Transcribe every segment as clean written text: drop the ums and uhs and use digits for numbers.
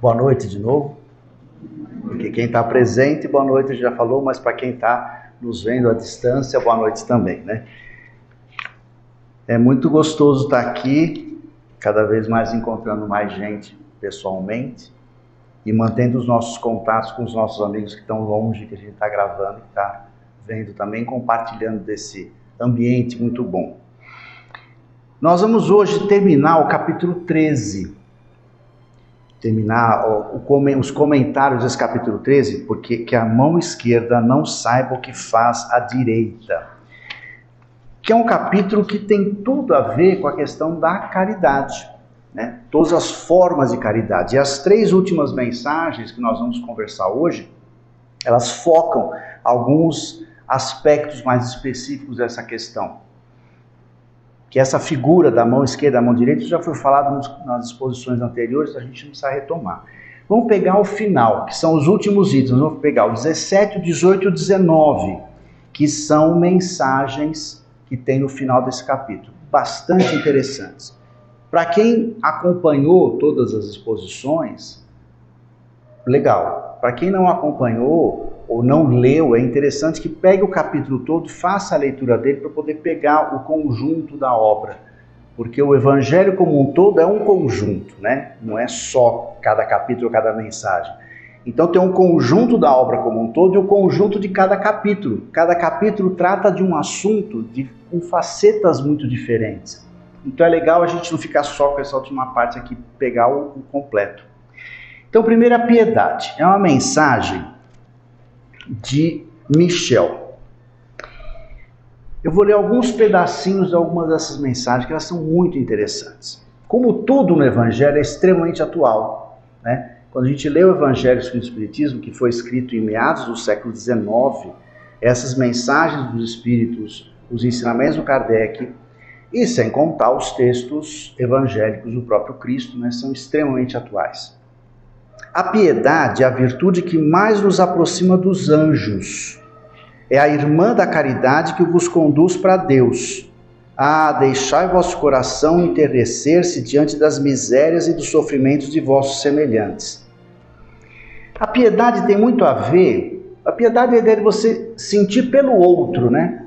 Boa noite de novo, porque quem está presente, boa noite, já falou, mas para quem está nos vendo à distância, boa noite também, né? É muito gostoso estar aqui, cada vez mais encontrando mais gente pessoalmente e mantendo os nossos contatos com os nossos amigos que estão longe, que a gente está gravando, que está vendo também, compartilhando desse ambiente muito bom. Nós vamos hoje terminar o capítulo 13, os comentários desse capítulo 13, porque que a mão esquerda não saiba o que faz a direita, que é um capítulo que tem tudo a ver com a questão da caridade, né? Todas as formas de caridade. E as 3 últimas mensagens que nós vamos conversar hoje, elas focam alguns aspectos mais específicos dessa questão. Que essa figura da mão esquerda e da mão direita já foi falado nas exposições anteriores, a gente não precisa retomar. Vamos pegar o final, que são os últimos itens. Vamos pegar o 17, o 18 e o 19, que são mensagens que tem no final desse capítulo. Bastante interessantes. Para quem acompanhou todas as exposições, legal. Para quem não acompanhou ou não leu, é interessante que pegue o capítulo todo, faça a leitura dele para poder pegar o conjunto da obra. Porque o Evangelho como um todo é um conjunto, né? Não é só cada capítulo, cada mensagem. Então tem um conjunto da obra como um todo e o conjunto de cada capítulo. Cada capítulo trata de um assunto com facetas muito diferentes. Então é legal a gente não ficar só com essa última parte aqui, pegar o completo. Então, primeiro, a piedade. É uma mensagem de Michel. Eu vou ler alguns pedacinhos de algumas dessas mensagens, que elas são muito interessantes. Como tudo no Evangelho é extremamente atual, né? Quando a gente lê o Evangelho segundo o Espiritismo, que foi escrito em meados do século XIX, essas mensagens dos Espíritos, os ensinamentos do Kardec, e sem contar os textos evangélicos do próprio Cristo, né, são extremamente atuais. A piedade é a virtude que mais nos aproxima dos anjos. É a irmã da caridade que vos conduz para Deus. Ah, deixai vosso coração enternecer-se diante das misérias e dos sofrimentos de vossos semelhantes. A piedade tem muito a ver, a ideia de você sentir pelo outro, né?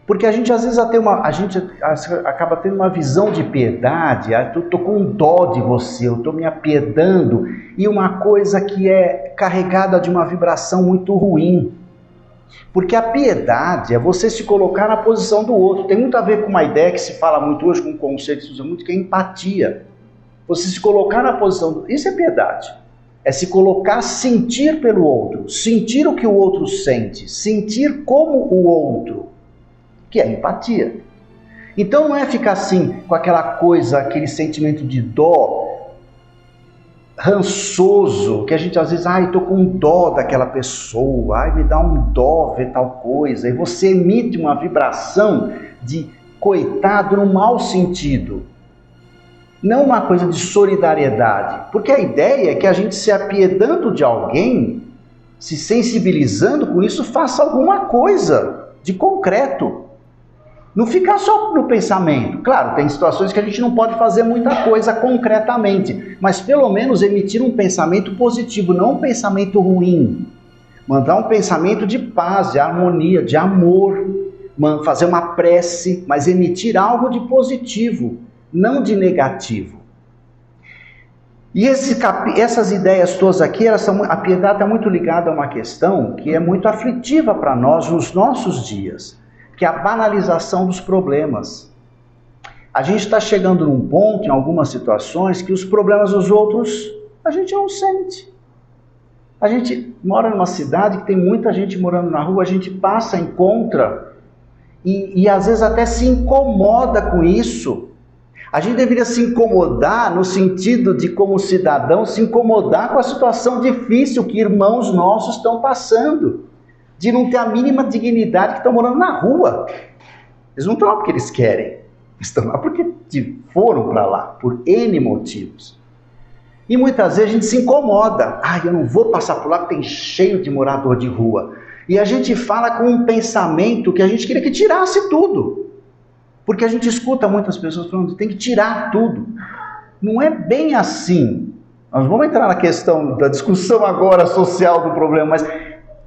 Porque a gente às vezes acaba tendo uma visão de piedade, eu estou com dó de você, eu estou me apiedando, e uma coisa que é carregada de uma vibração muito ruim. Porque a piedade é você se colocar na posição do outro. Tem muito a ver com uma ideia que se fala muito hoje, com um conceito que se usa muito, que é empatia. Você se colocar na posição do... Isso é piedade. É se colocar, sentir pelo outro, sentir o que o outro sente, sentir como o outro, que é empatia. Então não é ficar assim, com aquela coisa, aquele sentimento de dó, rançoso, que a gente às vezes, estou com dó daquela pessoa, me dá um dó ver tal coisa, e você emite uma vibração de coitado no mau sentido, não uma coisa de solidariedade, porque a ideia é que a gente se apiedando de alguém, se sensibilizando com isso, faça alguma coisa de concreto. Não ficar só no pensamento. Claro, tem situações que a gente não pode fazer muita coisa concretamente, mas pelo menos emitir um pensamento positivo, não um pensamento ruim. Mandar um pensamento de paz, de harmonia, de amor, fazer uma prece, mas emitir algo de positivo, não de negativo. E essas ideias todas aqui, a piedade está muito ligada a uma questão que é muito aflitiva para nós nos nossos dias, que é a banalização dos problemas. A gente está chegando num ponto, em algumas situações, que os problemas dos outros a gente não sente. A gente mora numa cidade que tem muita gente morando na rua, a gente passa, encontra, e às vezes até se incomoda com isso. A gente deveria se incomodar no sentido de, como cidadão, se incomodar com a situação difícil que irmãos nossos estão passando, de não ter a mínima dignidade, que estão morando na rua. Eles não estão lá porque eles querem, eles estão lá porque foram para lá, por N motivos. E muitas vezes a gente se incomoda. Eu não vou passar por lá porque tem cheio de morador de rua. E a gente fala com um pensamento que a gente queria que tirasse tudo. Porque a gente escuta muitas pessoas falando que tem que tirar tudo. Não é bem assim. Nós vamos entrar na questão da discussão agora social do problema, mas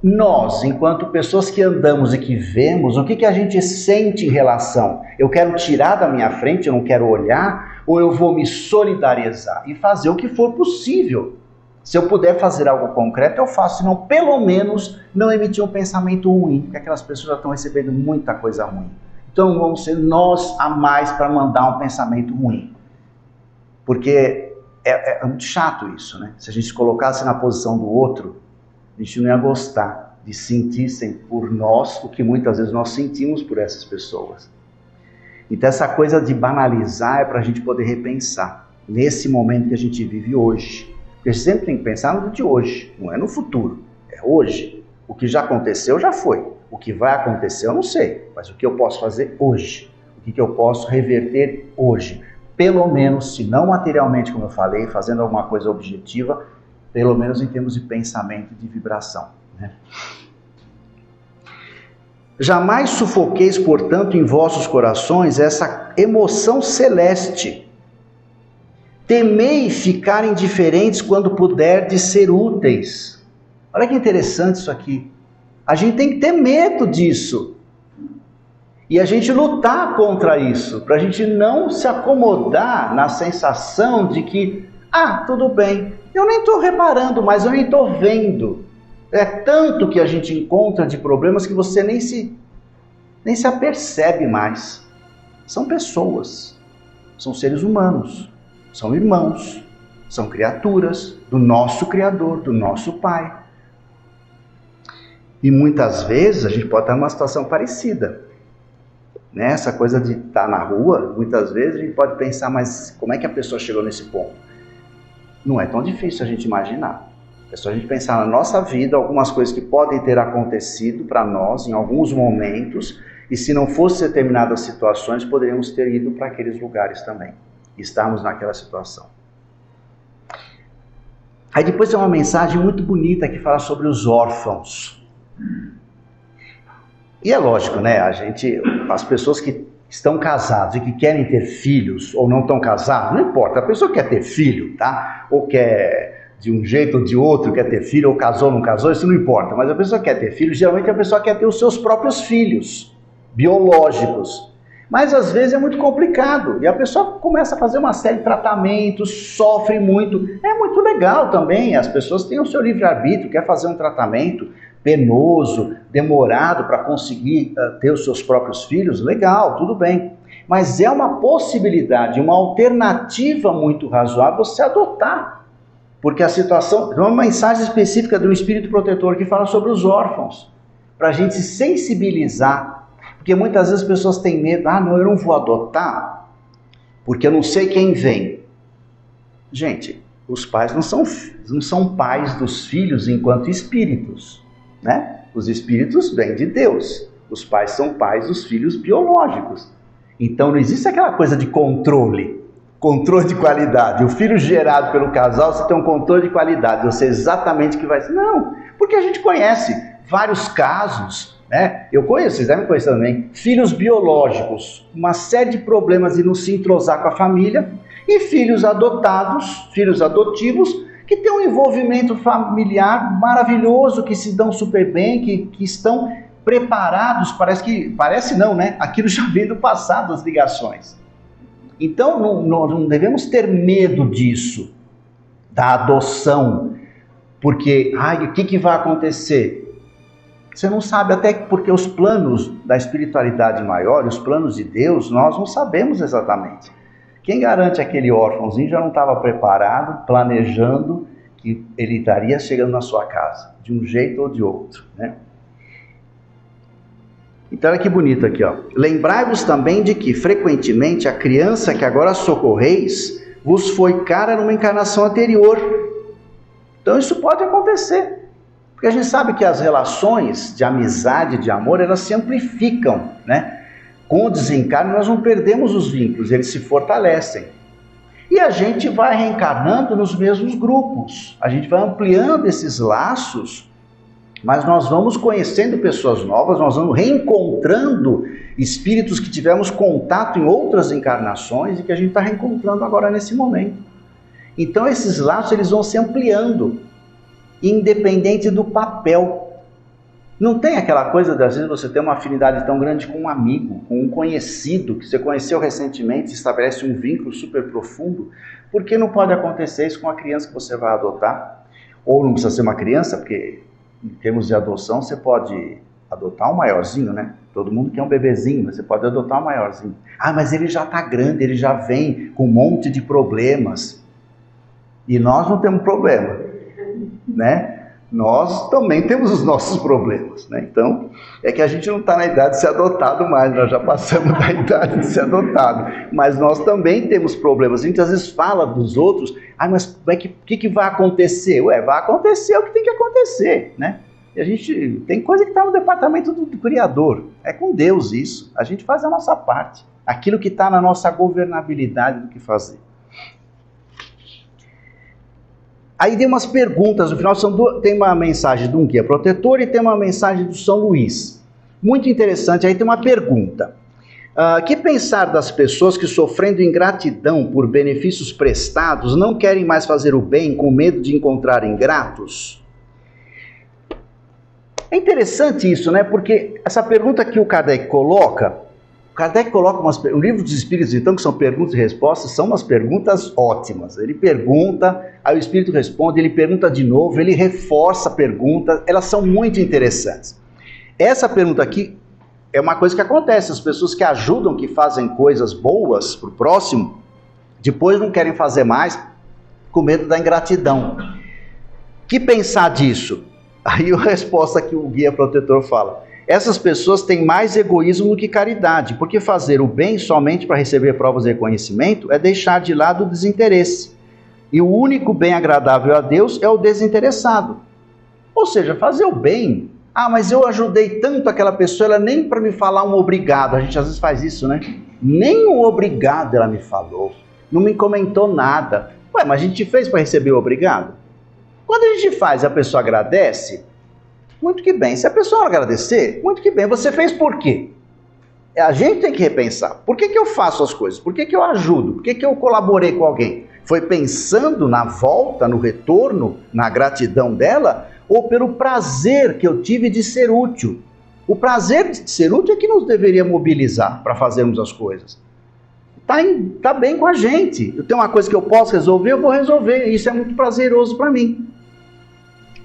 nós, enquanto pessoas que andamos e que vemos, o que a gente sente em relação? Eu quero tirar da minha frente, eu não quero olhar, ou eu vou me solidarizar e fazer o que for possível? Se eu puder fazer algo concreto, eu faço, senão pelo menos não emitir um pensamento ruim, porque aquelas pessoas já estão recebendo muita coisa ruim. Então vamos ser nós a mais para mandar um pensamento ruim. Porque é muito chato isso, né? Se a gente se colocasse na posição do outro, a gente não ia gostar de sentissem por nós o que muitas vezes nós sentimos por essas pessoas. Então essa coisa de banalizar é para a gente poder repensar nesse momento que a gente vive hoje. Porque a gente sempre tem que pensar no de hoje, não é no futuro, é hoje. O que já aconteceu já foi, o que vai acontecer eu não sei, mas o que eu posso fazer hoje, o que eu posso reverter hoje. Pelo menos, se não materialmente, como eu falei, fazendo alguma coisa objetiva, pelo menos em termos de pensamento e de vibração, né? Jamais sufoqueis, portanto, em vossos corações essa emoção celeste. Temei ficar indiferentes quando puderdes ser úteis. Olha que interessante isso aqui. A gente tem que ter medo disso. E a gente lutar contra isso, para a gente não se acomodar na sensação de que, tudo bem, eu nem estou reparando, mas eu nem estou vendo. É tanto que a gente encontra de problemas que você nem se apercebe mais. São pessoas, são seres humanos, são irmãos, são criaturas do nosso Criador, do nosso Pai. E muitas vezes a gente pode estar numa situação parecida. Né? Essa coisa de estar na rua, muitas vezes a gente pode pensar, mas como é que a pessoa chegou nesse ponto? Não é tão difícil a gente imaginar. É só a gente pensar na nossa vida, algumas coisas que podem ter acontecido para nós em alguns momentos, e se não fossem determinadas situações, poderíamos ter ido para aqueles lugares também. Estarmos naquela situação. Aí depois tem uma mensagem muito bonita que fala sobre os órfãos. E é lógico, né? As pessoas que estão casadas e que querem ter filhos ou não estão casados, não importa, a pessoa quer ter filho, tá? Ou quer de um jeito ou de outro, quer ter filho, ou casou ou não casou, isso não importa. Mas a pessoa quer ter filho, geralmente a pessoa quer ter os seus próprios filhos, biológicos. Mas às vezes é muito complicado e a pessoa começa a fazer uma série de tratamentos, sofre muito. É muito legal também, as pessoas têm o seu livre-arbítrio, quer fazer um tratamento penoso, demorado para conseguir ter os seus próprios filhos, legal, tudo bem. Mas é uma possibilidade, uma alternativa muito razoável você adotar. Porque a situação, é uma mensagem específica de um espírito protetor que fala sobre os órfãos, para a gente se sensibilizar. Porque muitas vezes as pessoas têm medo, não, eu não vou adotar, porque eu não sei quem vem. Gente, os pais não são pais dos filhos enquanto espíritos, né? Os espíritos vêm de Deus, os pais são pais dos filhos biológicos. Então não existe aquela coisa de controle de qualidade. O filho gerado pelo casal, você tem um controle de qualidade, você exatamente o que vai ser. Não, porque a gente conhece vários casos, né? Eu conheço, vocês devem conhecer também, filhos biológicos, uma série de problemas de não se entrosar com a família, e filhos adotados, filhos adotivos, que têm um envolvimento familiar maravilhoso, que se dão super bem, que estão preparados, parece não, né? Aquilo já veio do passado, as ligações. Então não devemos ter medo disso, da adoção, porque, o que vai acontecer? Você não sabe, até porque os planos da espiritualidade maior, os planos de Deus, nós não sabemos exatamente. Quem garante aquele órfãozinho já não estava preparado, planejando que ele estaria chegando na sua casa, de um jeito ou de outro, né? Então olha que bonito aqui, ó. Lembrai-vos também de que, frequentemente, a criança que agora socorreis vos foi cara numa encarnação anterior. Então isso pode acontecer. Porque a gente sabe que as relações de amizade, de amor, elas se amplificam, né? Com o desencarne nós não perdemos os vínculos, eles se fortalecem. E a gente vai reencarnando nos mesmos grupos, a gente vai ampliando esses laços, mas nós vamos conhecendo pessoas novas, nós vamos reencontrando espíritos que tivemos contato em outras encarnações e que a gente está reencontrando agora nesse momento. Então esses laços eles vão se ampliando, independente do papel. Não tem aquela coisa de às vezes você ter uma afinidade tão grande com um amigo, com um conhecido, que você conheceu recentemente, e estabelece um vínculo super profundo. Por que não pode acontecer isso com a criança que você vai adotar? Ou não precisa ser uma criança, porque em termos de adoção você pode adotar um maiorzinho, né? Todo mundo quer um bebezinho, mas você pode adotar um maiorzinho. Ah, mas ele já está grande, ele já vem com um monte de problemas. E nós não temos problema, né? Nós também temos os nossos problemas, né? Então, é que a gente não está na idade de ser adotado mais, nós já passamos da idade de ser adotado. Mas nós também temos problemas. A gente às vezes fala dos outros, mas o que vai acontecer? Vai acontecer o que tem que acontecer, né? E a gente tem coisa que está no departamento do Criador. É com Deus isso. A gente faz a nossa parte. Aquilo que está na nossa governabilidade do que fazer. Aí tem umas perguntas, no final tem uma mensagem de um guia protetor e tem uma mensagem do São Luís. Muito interessante, aí tem uma pergunta. Que pensar das pessoas que, sofrendo ingratidão por benefícios prestados, não querem mais fazer o bem com medo de encontrar ingratos? É interessante isso, né? Porque essa pergunta que o Kardec coloca o livro dos Espíritos, então, que são perguntas e respostas, são umas perguntas ótimas. Ele pergunta, aí o Espírito responde, ele pergunta de novo, ele reforça a pergunta, elas são muito interessantes. Essa pergunta aqui é uma coisa que acontece, as pessoas que ajudam, que fazem coisas boas para o próximo, depois não querem fazer mais, com medo da ingratidão. Que pensar disso? Aí a resposta que o guia protetor fala: essas pessoas têm mais egoísmo do que caridade, porque fazer o bem somente para receber provas de reconhecimento é deixar de lado o desinteresse. E o único bem agradável a Deus é o desinteressado. Ou seja, fazer o bem. Mas eu ajudei tanto aquela pessoa, ela nem para me falar um obrigado. A gente às vezes faz isso, né? Nem um obrigado ela me falou. Não me comentou nada. Mas a gente fez para receber o obrigado? Quando a gente faz e a pessoa agradece, muito que bem. Se a pessoa não agradecer, muito que bem. Você fez por quê? A gente tem que repensar. Por que eu faço as coisas? Por que eu ajudo? Por que eu colaborei com alguém? Foi pensando na volta, no retorno, na gratidão dela? Ou pelo prazer que eu tive de ser útil? O prazer de ser útil é que nos deveria mobilizar para fazermos as coisas. Tá bem com a gente. Eu tenho uma coisa que eu posso resolver, eu vou resolver. Isso é muito prazeroso para mim.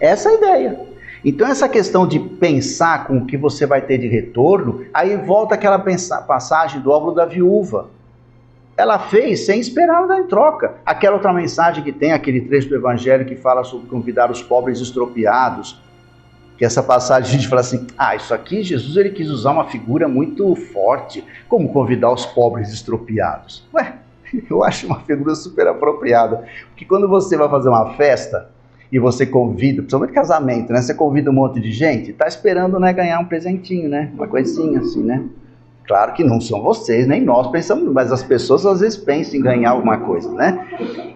Essa é a ideia. Então essa questão de pensar com o que você vai ter de retorno, aí volta aquela passagem do óvulo da viúva. Ela fez sem esperar nada em troca. Aquela outra mensagem que tem, aquele trecho do Evangelho que fala sobre convidar os pobres estropiados, que essa passagem a gente fala assim, isso aqui Jesus ele quis usar uma figura muito forte, como convidar os pobres estropiados. Eu acho uma figura super apropriada, porque quando você vai fazer uma festa, e você convida, principalmente casamento, né? Você convida um monte de gente, tá esperando, né, ganhar um presentinho, né? Uma coisinha assim, né? Claro que não são vocês, nem nós pensamos, mas as pessoas às vezes pensam em ganhar alguma coisa, né?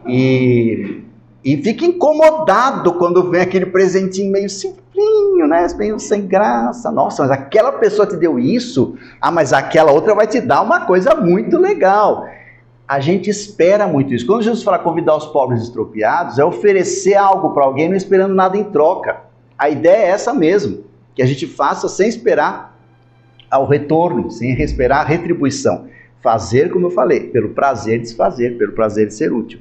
E fica incomodado quando vem aquele presentinho meio simplinho, né? Meio sem graça. Nossa, mas aquela pessoa te deu isso, mas aquela outra vai te dar uma coisa muito legal. A gente espera muito isso. Quando Jesus fala convidar os pobres estropiados, é oferecer algo para alguém não esperando nada em troca. A ideia é essa mesmo, que a gente faça sem esperar ao retorno, sem esperar a retribuição. Fazer, como eu falei, pelo prazer de se fazer, pelo prazer de ser útil.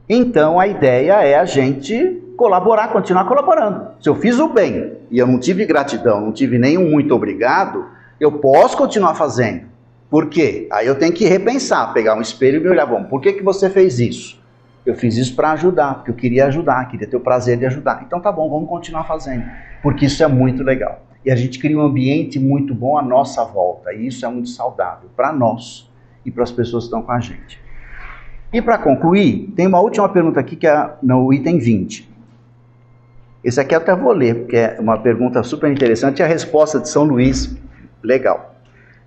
Então a ideia é a gente colaborar, continuar colaborando. Se eu fiz o bem e eu não tive gratidão, não tive nenhum muito obrigado, eu posso continuar fazendo. Por quê? Aí eu tenho que repensar, pegar um espelho e me olhar, bom, por que você fez isso? Eu fiz isso para ajudar, porque eu queria ajudar, queria ter o prazer de ajudar. Então tá bom, vamos continuar fazendo, porque isso é muito legal. E a gente cria um ambiente muito bom à nossa volta, e isso é muito saudável para nós e para as pessoas que estão com a gente. E para concluir, tem uma última pergunta aqui que é no item 20. Esse aqui eu até vou ler, porque é uma pergunta super interessante, e a resposta de São Luís, legal.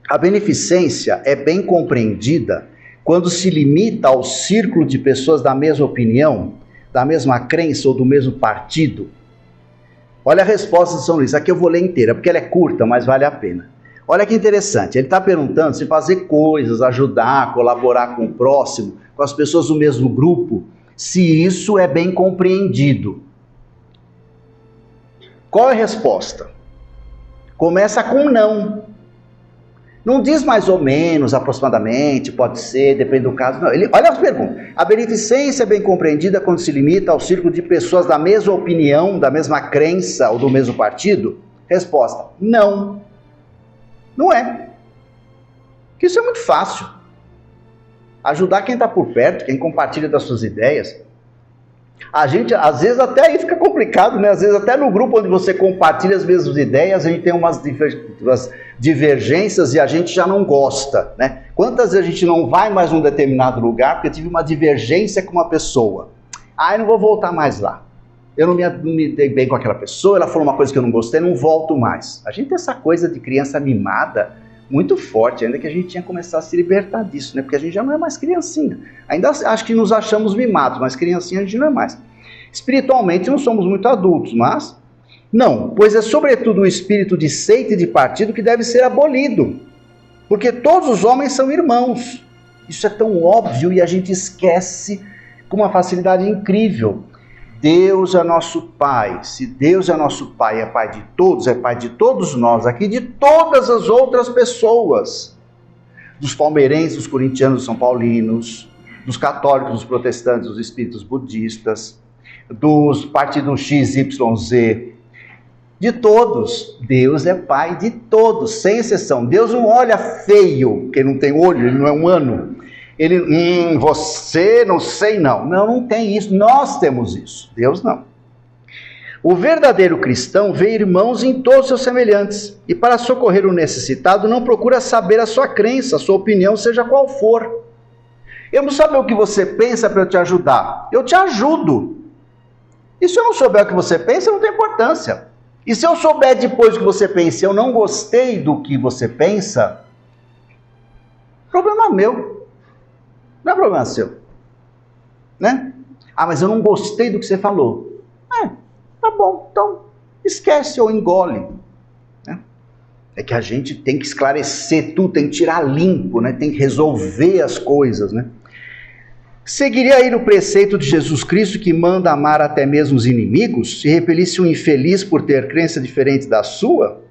A beneficência é bem compreendida quando se limita ao círculo de pessoas da mesma opinião, da mesma crença ou do mesmo partido? Olha a resposta de São Luís, aqui eu vou ler inteira, porque ela é curta, mas vale a pena. Olha que interessante, ele está perguntando se fazer coisas, ajudar, colaborar com o próximo, com as pessoas do mesmo grupo, se isso é bem compreendido. Qual é a resposta? Começa com não. Não diz mais ou menos, aproximadamente, pode ser, depende do caso. Não. Olha as perguntas. A beneficência é bem compreendida quando se limita ao círculo de pessoas da mesma opinião, da mesma crença ou do mesmo partido? Resposta: não. Não é. Porque isso é muito fácil. Ajudar quem está por perto, quem compartilha das suas ideias. A gente, às vezes, até aí fica complicado, né? Às vezes, até no grupo onde você compartilha as mesmas ideias, a gente tem umas divergências e a gente já não gosta, né? Quantas vezes a gente não vai mais num determinado lugar porque tive uma divergência com uma pessoa? Ah, eu não vou voltar mais lá. Eu não me dei bem com aquela pessoa, ela falou uma coisa que eu não gostei, não volto mais. A gente tem essa coisa de criança mimada muito forte, ainda que a gente tinha que começar a se libertar disso, né? Porque a gente já não é mais criancinha. Ainda acho que nos achamos mimados, mas criancinha a gente não é mais. Espiritualmente não somos muito adultos, mas não, pois é sobretudo o espírito de seita e de partido que deve ser abolido. Porque todos os homens são irmãos. Isso é tão óbvio e a gente esquece com uma facilidade incrível. Deus é nosso Pai. Se Deus é nosso Pai, é Pai de todos, é Pai de todos nós aqui, de todas as outras pessoas. Dos palmeirenses, dos corintianos, dos são paulinos, dos católicos, dos protestantes, dos espíritos budistas, dos partidos XYZ, de todos. Deus é Pai de todos, sem exceção. Deus não olha feio, porque não tem olho, ele não é humano. Ele, você, não sei, não. Não tem isso. Nós temos isso. Deus não. O verdadeiro cristão vê irmãos em todos seus semelhantes. E para socorrer o necessitado, não procura saber a sua crença, a sua opinião, seja qual for. Eu não saber o que você pensa para eu te ajudar. Eu te ajudo. E se eu não souber o que você pensa, não tem importância. E se eu souber depois o que você pensa e eu não gostei do que você pensa, problema meu. Não é problema seu, né? Ah, mas eu não gostei do que você falou. Tá bom, então esquece ou engole. Né? É que a gente tem que esclarecer tudo, tem que tirar limpo, né? Tem que resolver as coisas, né? Seguiria aí no preceito de Jesus Cristo que manda amar até mesmo os inimigos, se repelisse um infeliz por ter crença diferente da sua?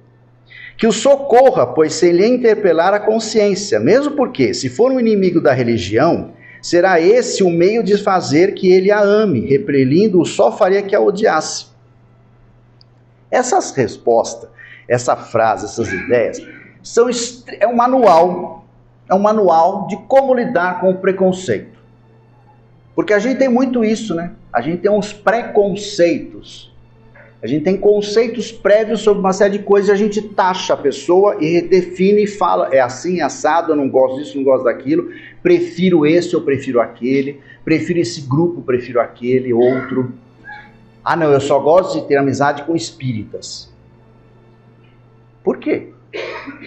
Que o socorra, pois sem lhe interpelar a consciência, mesmo porque, se for um inimigo da religião, será esse o meio de fazer que ele a ame, repelindo-o só faria que a odiasse. Essas respostas, essa frase, essas ideias, é um manual de como lidar com o preconceito. Porque a gente tem muito isso, né? A gente tem uns preconceitos. A gente tem conceitos prévios sobre uma série de coisas e a gente taxa a pessoa e redefine e fala, é assim, é assado, eu não gosto disso, não gosto daquilo, prefiro esse, eu prefiro aquele, prefiro esse grupo, prefiro aquele, outro. Ah não, eu só gosto de ter amizade com espíritas. Por quê?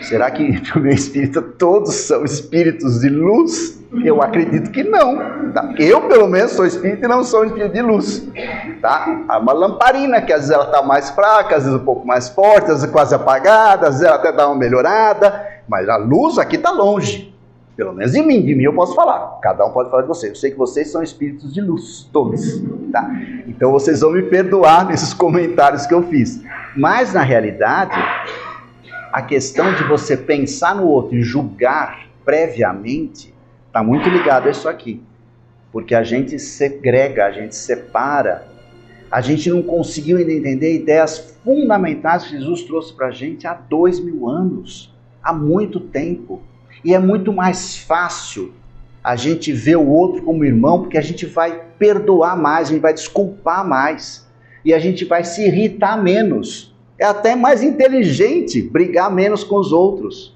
Será que no meio espírita todos são espíritos de luz? Eu acredito que não. Tá? Eu, pelo menos, sou espírita e não sou espírito de luz. Tá? Há uma lamparina que às vezes ela está mais fraca, às vezes um pouco mais forte, às vezes quase apagada, às vezes ela até dá uma melhorada, mas a luz aqui está longe. Pelo menos de mim eu posso falar. Cada um pode falar de vocês. Eu sei que vocês são espíritos de luz, todos. Tá? Então vocês vão me perdoar nesses comentários que eu fiz. Mas na realidade, a questão de você pensar no outro e julgar previamente está muito ligado a isso aqui. Porque a gente segrega, a gente separa, a gente não conseguiu ainda entender ideias fundamentais que Jesus trouxe para a gente há 2000 anos, há muito tempo. E é muito mais fácil a gente ver o outro como irmão, porque a gente vai perdoar mais, a gente vai desculpar mais, e a gente vai se irritar menos. É até mais inteligente brigar menos com os outros,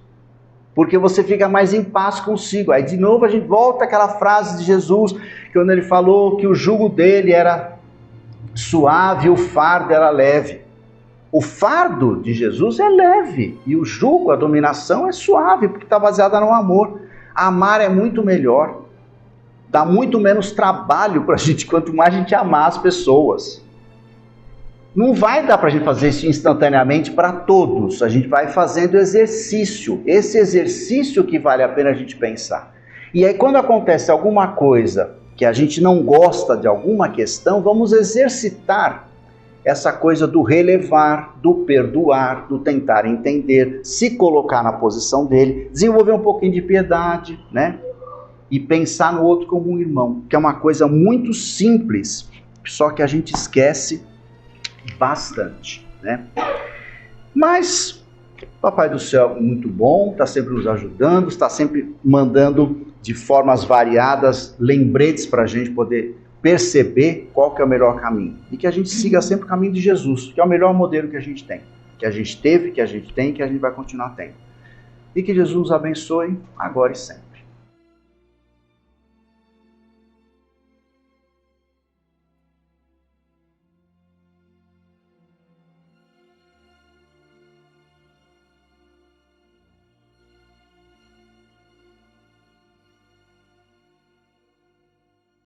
porque você fica mais em paz consigo. Aí de novo a gente volta àquela frase de Jesus, quando ele falou que o jugo dele era suave e o fardo era leve. O fardo de Jesus é leve e o jugo, a dominação é suave, porque está baseada no amor. Amar é muito melhor, dá muito menos trabalho para a gente, quanto mais a gente amar as pessoas. Não vai dar para a gente fazer isso instantaneamente para todos. A gente vai fazendo exercício. Esse exercício que vale a pena a gente pensar. E aí quando acontece alguma coisa que a gente não gosta de alguma questão, vamos exercitar essa coisa do relevar, do perdoar, do tentar entender, se colocar na posição dele, desenvolver um pouquinho de piedade, né? E pensar no outro como um irmão, que é uma coisa muito simples, só que a gente esquece bastante, né? Mas Papai do Céu é muito bom, está sempre nos ajudando, está sempre mandando de formas variadas lembretes para a gente poder perceber qual que é o melhor caminho. E que a gente siga sempre o caminho de Jesus, que é o melhor modelo que a gente tem. Que a gente teve, que a gente tem, que a gente vai continuar tendo. E que Jesus nos abençoe agora e sempre.